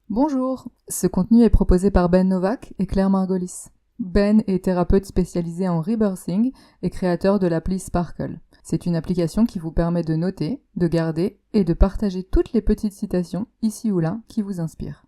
Bonjour, ce contenu est proposé par Ben Novak et Claire Margolis. Ben est thérapeute spécialisé en rebirthing et créateur de l'appli Sparkle. C'est une application qui vous permet de noter, de garder et de partager toutes les petites citations, ici ou là, qui vous inspirent.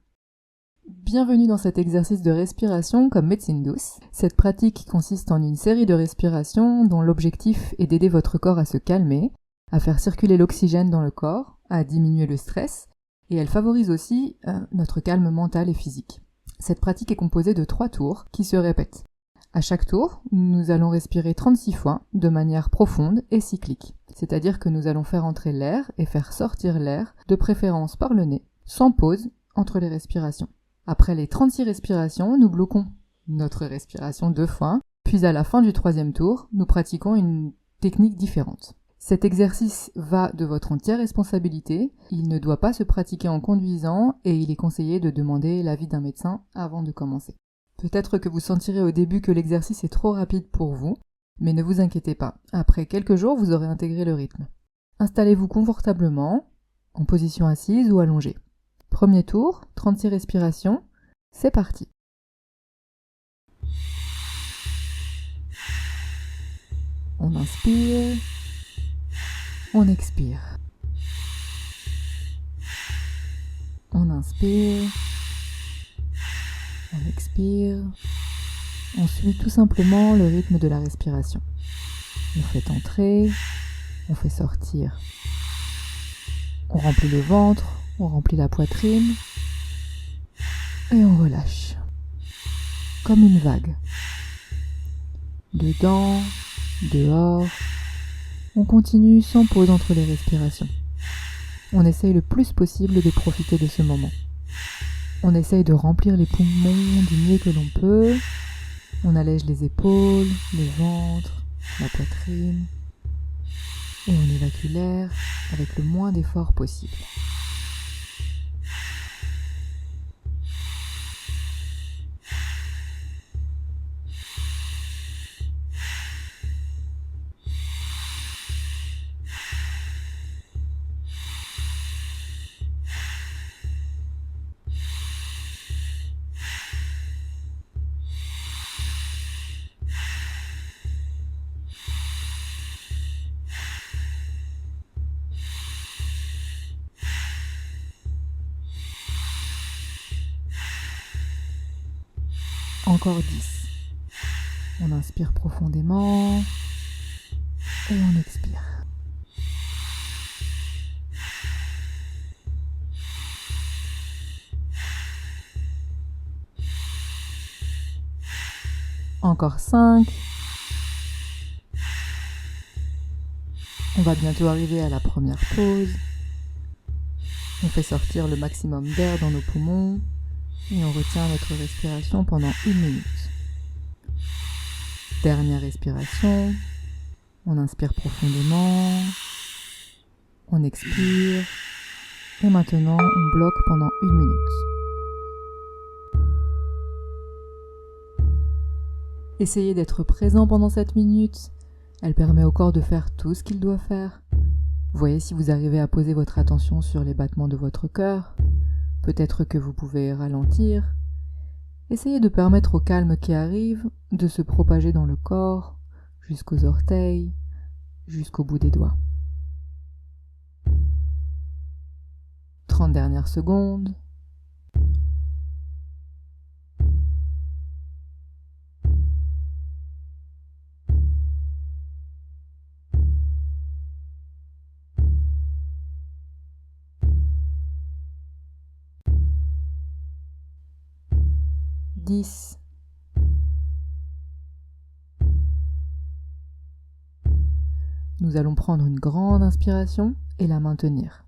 Bienvenue dans cet exercice de respiration comme médecine douce. Cette pratique consiste en une série de respirations dont l'objectif est d'aider votre corps à se calmer, à faire circuler l'oxygène dans le corps, à diminuer le stress, et elle favorise aussi notre calme mental et physique. Cette pratique est composée de 3 tours qui se répètent. À chaque tour, nous allons respirer 36 fois de manière profonde et cyclique. C'est-à-dire que nous allons faire entrer l'air et faire sortir l'air, de préférence par le nez, sans pause entre les respirations. Après les 36 respirations, nous bloquons notre respiration 2 fois, puis à la fin du 3e tour, nous pratiquons une technique différente. Cet exercice va de votre entière responsabilité, il ne doit pas se pratiquer en conduisant et il est conseillé de demander l'avis d'un médecin avant de commencer. Peut-être que vous sentirez au début que l'exercice est trop rapide pour vous, mais ne vous inquiétez pas, après quelques jours vous aurez intégré le rythme. Installez-vous confortablement, en position assise ou allongée. Premier tour, 36 respirations, c'est parti. On inspire. On expire. On inspire. On expire. On suit tout simplement le rythme de la respiration. On fait entrer. On fait sortir. On remplit le ventre. On remplit la poitrine. Et on relâche. Comme une vague. Dedans, dehors. On continue sans pause entre les respirations. On essaye le plus possible de profiter de ce moment. On essaye de remplir les poumons du mieux que l'on peut. On allège les épaules, le ventre, la poitrine. Et on évacue l'air avec le moins d'efforts possible. Encore 10. On inspire profondément et on expire. Encore 5. On va bientôt arriver à la première pause. On fait sortir le maximum d'air dans nos poumons et on retient notre respiration pendant 1 minute. Dernière respiration. On inspire profondément. On expire. Et maintenant, on bloque pendant 1 minute. Essayez d'être présent pendant cette minute. Elle permet au corps de faire tout ce qu'il doit faire. Voyez si vous arrivez à poser votre attention sur les battements de votre cœur. Peut-être que vous pouvez ralentir. Essayez de permettre au calme qui arrive de se propager dans le corps, jusqu'aux orteils, jusqu'au bout des doigts. 30 dernières secondes. Nous allons prendre une grande inspiration et la maintenir.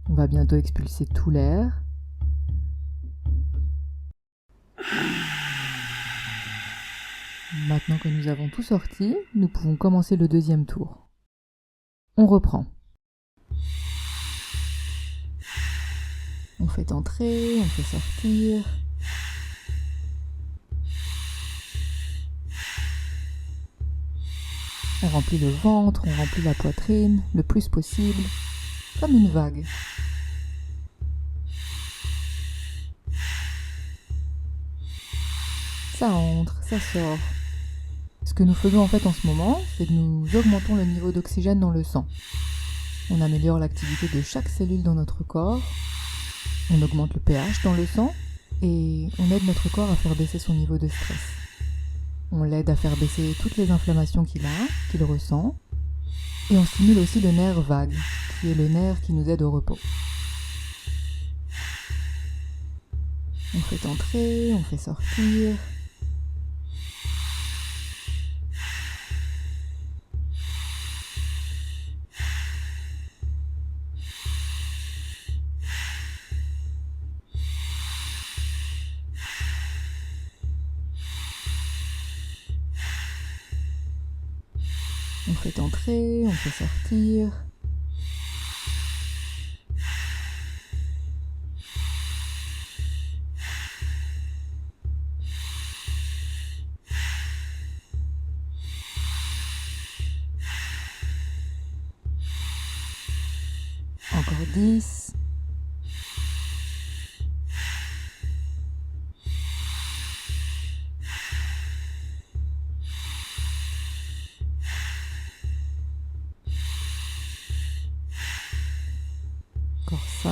On va bientôt expulser tout l'air. Maintenant que nous avons tout sorti, nous pouvons commencer le 2e tour. On reprend. On fait entrer, on fait sortir. On remplit le ventre, on remplit la poitrine le plus possible, comme une vague. Ça entre, ça sort. Ce que nous faisons en fait en ce moment, c'est que nous augmentons le niveau d'oxygène dans le sang. On améliore l'activité de chaque cellule dans notre corps, on augmente le pH dans le sang et on aide notre corps à faire baisser son niveau de stress. On l'aide à faire baisser toutes les inflammations qu'il ressent, et on stimule aussi le nerf vague, qui est le nerf qui nous aide au repos. On fait entrer, on fait sortir. On fait entrer, on fait sortir. Encore 10. Encore 5.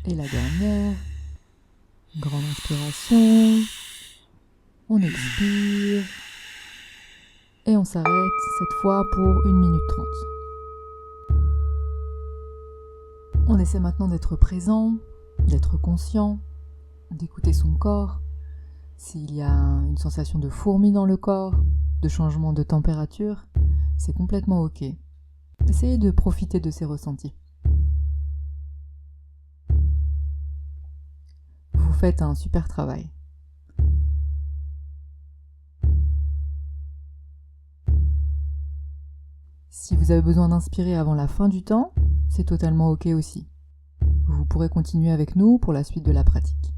Et la dernière. Grande inspiration. On expire. Et on s'arrête cette fois pour 1 minute 30. On essaie maintenant d'être présent, d'être conscient, d'écouter son corps. S'il y a une sensation de fourmis dans le corps, de changement de température, c'est complètement ok. Essayez de profiter de ces ressentis. Vous faites un super travail. Si vous avez besoin d'inspirer avant la fin du temps, c'est totalement ok aussi. Vous pourrez continuer avec nous pour la suite de la pratique.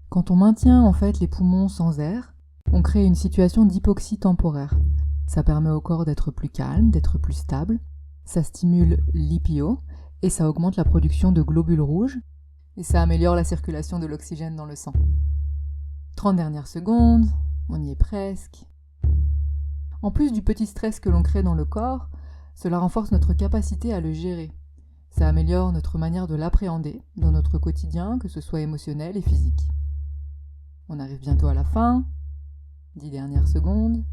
Quand on maintient en fait les poumons sans air, on crée une situation d'hypoxie temporaire. Ça permet au corps d'être plus calme, d'être plus stable. Ça stimule l'IPO et ça augmente la production de globules rouges et ça améliore la circulation de l'oxygène dans le sang. 30 dernières secondes, on y est presque. En plus du petit stress que l'on crée dans le corps, cela renforce notre capacité à le gérer. Ça améliore notre manière de l'appréhender dans notre quotidien, que ce soit émotionnel et physique. On arrive bientôt à la fin. 10 dernières secondes.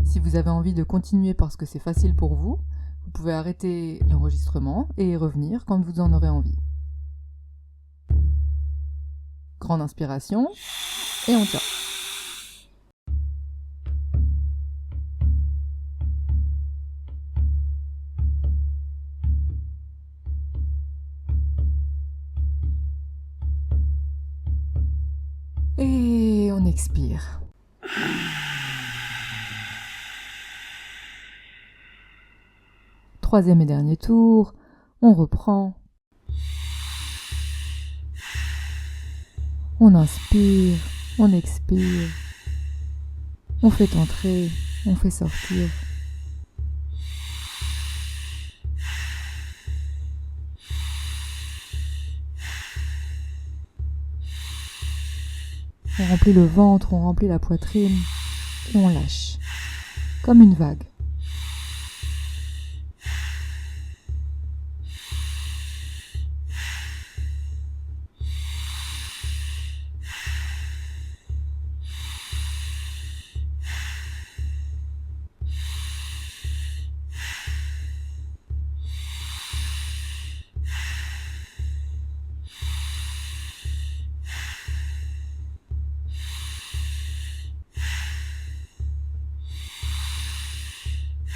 Si vous avez envie de continuer parce que c'est facile pour vous, vous pouvez arrêter l'enregistrement et revenir quand vous en aurez envie. Grande inspiration et on tient. Et on expire. Troisième et dernier tour, on reprend. On inspire, on expire. On fait entrer, on fait sortir. On remplit le ventre, on remplit la poitrine et on lâche, comme une vague.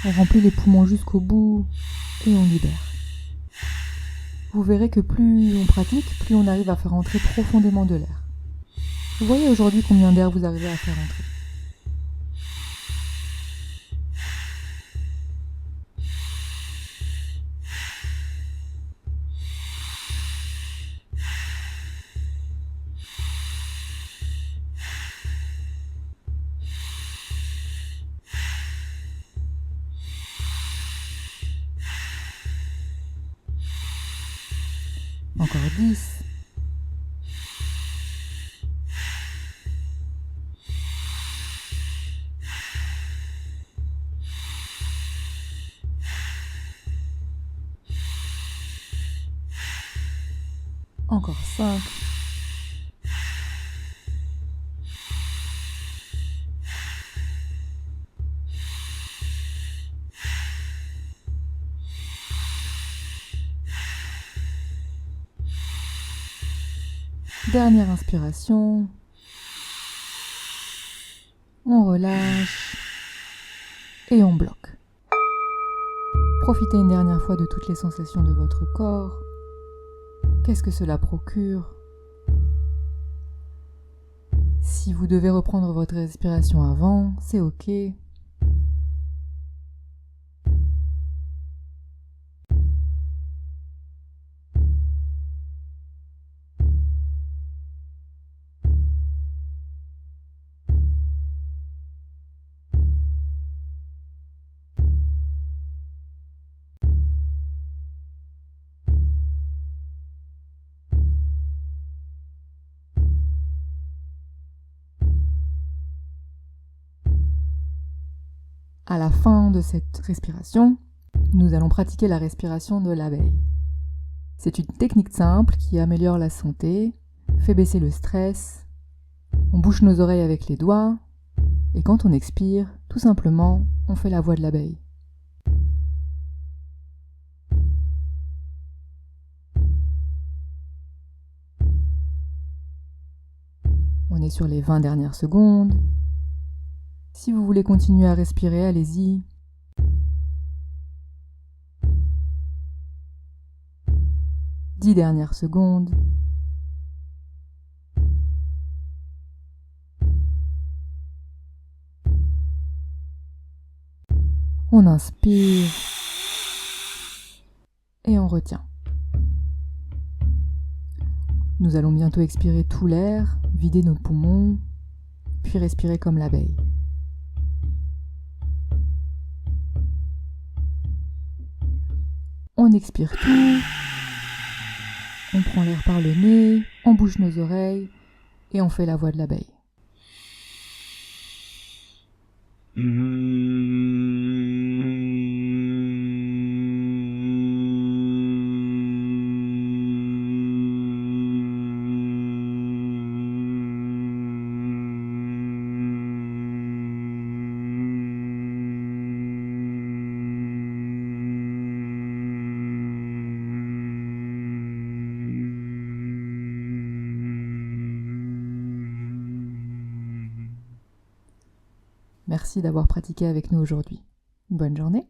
On remplit les poumons jusqu'au bout et on libère. Vous verrez que plus on pratique, plus on arrive à faire entrer profondément de l'air. Vous voyez aujourd'hui combien d'air vous arrivez à faire entrer. Encore 10. Encore 5. Dernière inspiration. On relâche et on bloque. Profitez une dernière fois de toutes les sensations de votre corps. Qu'est-ce que cela procure? Si vous devez reprendre votre respiration avant, c'est ok. À la fin de cette respiration, nous allons pratiquer la respiration de l'abeille. C'est une technique simple qui améliore la santé, fait baisser le stress. On bouche nos oreilles avec les doigts et quand on expire, tout simplement, on fait la voix de l'abeille. On est sur les 20 dernières secondes. Si vous voulez continuer à respirer, allez-y. « 10 dernières secondes. On inspire et on retient. Nous allons bientôt expirer tout l'air, vider nos poumons, puis respirer comme l'abeille. On expire tout, on prend l'air par le nez, on bouge nos oreilles et on fait la voix de l'abeille. Merci d'avoir pratiqué avec nous aujourd'hui. Bonne journée.